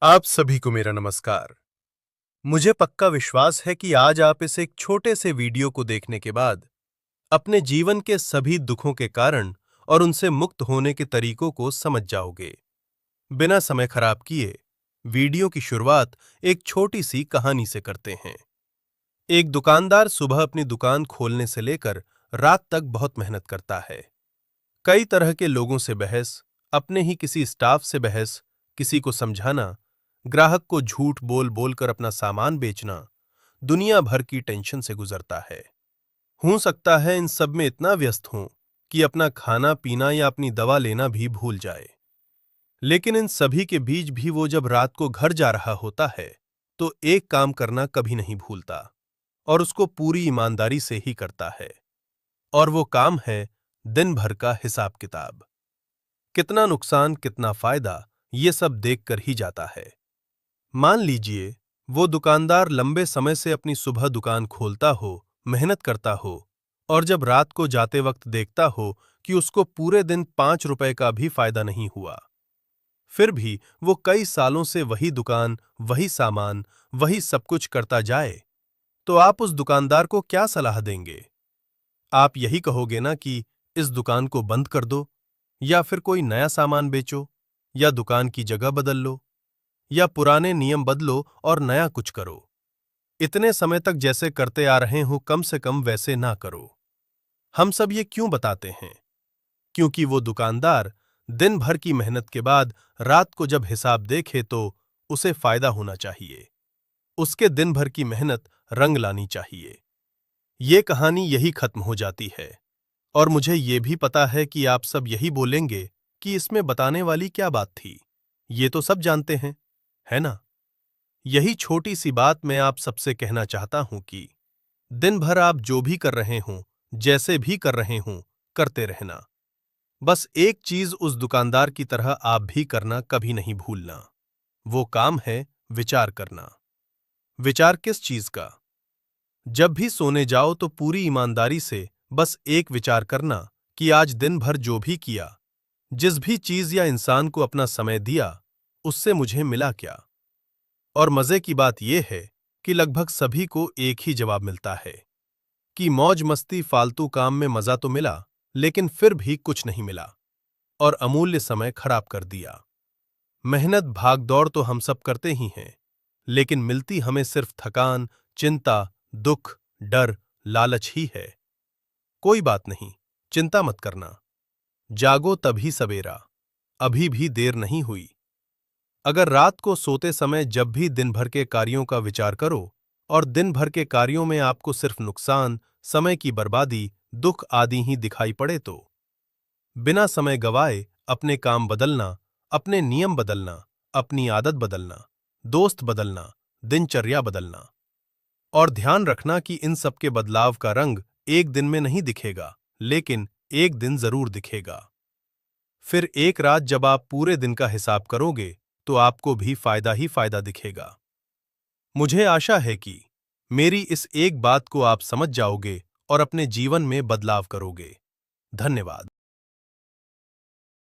आप सभी को मेरा नमस्कार। मुझे पक्का विश्वास है कि आज आप इस एक छोटे से वीडियो को देखने के बाद अपने जीवन के सभी दुखों के कारण और उनसे मुक्त होने के तरीकों को समझ जाओगे। बिना समय खराब किए वीडियो की शुरुआत एक छोटी सी कहानी से करते हैं। एक दुकानदार सुबह अपनी दुकान खोलने से लेकर रात तक बहुत मेहनत करता है। कई तरह के लोगों से बहस, अपने ही किसी स्टाफ से बहस, किसी को समझाना, ग्राहक को झूठ बोल बोलकर अपना सामान बेचना, दुनिया भर की टेंशन से गुजरता है। हो सकता है इन सब में इतना व्यस्त हो कि अपना खाना पीना या अपनी दवा लेना भी भूल जाए। लेकिन इन सभी के बीच भी वो जब रात को घर जा रहा होता है तो एक काम करना कभी नहीं भूलता और उसको पूरी ईमानदारी से ही करता है। और वो काम है दिन भर का हिसाब किताब। कितना नुकसान कितना फायदा ये सब देखकर ही जाता है। मान लीजिए वो दुकानदार लंबे समय से अपनी सुबह दुकान खोलता हो, मेहनत करता हो और जब रात को जाते वक्त देखता हो कि उसको पूरे दिन 5 रुपए का भी फायदा नहीं हुआ। फिर भी वो कई सालों से वही दुकान, वही सामान, वही सब कुछ करता जाए, तो आप उस दुकानदार को क्या सलाह देंगे? आप यही कहोगे ना कि इस दुकान को बंद कर दो, या फिर कोई नया सामान बेचो, या दुकान की जगह बदल लो, या पुराने नियम बदलो और नया कुछ करो। इतने समय तक जैसे करते आ रहे हो कम से कम वैसे ना करो। हम सब ये क्यों बताते हैं? क्योंकि वो दुकानदार दिन भर की मेहनत के बाद रात को जब हिसाब देखे तो उसे फायदा होना चाहिए। उसके दिन भर की मेहनत रंग लानी चाहिए। ये कहानी यही खत्म हो जाती है। और मुझे ये भी पता है कि आप सब यही बोलेंगे कि इसमें बताने वाली क्या बात थी। ये तो सब जानते हैं, है ना? यही छोटी सी बात मैं आप सबसे कहना चाहता हूं कि दिन भर आप जो भी कर रहे हों, जैसे भी कर रहे हों, करते रहना। बस एक चीज उस दुकानदार की तरह आप भी करना कभी नहीं भूलना। वो काम है विचार करना। विचार किस चीज का? जब भी सोने जाओ तो पूरी ईमानदारी से बस एक विचार करना कि आज दिन भर जो भी किया, जिस भी चीज या इंसान को अपना समय दिया, उससे मुझे मिला क्या? और मजे की बात यह है कि लगभग सभी को एक ही जवाब मिलता है कि मौज मस्ती फालतू काम में मजा तो मिला, लेकिन फिर भी कुछ नहीं मिला और अमूल्य समय खराब कर दिया। मेहनत भागदौड़ तो हम सब करते ही हैं, लेकिन मिलती हमें सिर्फ थकान, चिंता, दुख, डर, लालच ही है। कोई बात नहीं, चिंता मत करना। जागो तभी सवेरा, अभी भी देर नहीं हुई। अगर रात को सोते समय जब भी दिन भर के कार्यों का विचार करो और दिन भर के कार्यों में आपको सिर्फ नुकसान, समय की बर्बादी, दुख आदि ही दिखाई पड़े तो बिना समय गवाए अपने काम बदलना, अपने नियम बदलना, अपनी आदत बदलना, दोस्त बदलना, दिनचर्या बदलना। और ध्यान रखना कि इन सब के बदलाव का रंग एक दिन में नहीं दिखेगा, लेकिन एक दिन जरूर दिखेगा। फिर एक रात जब आप पूरे दिन का हिसाब करोगे तो आपको भी फायदा ही फायदा दिखेगा। मुझे आशा है कि मेरी इस एक बात को आप समझ जाओगे और अपने जीवन में बदलाव करोगे। धन्यवाद।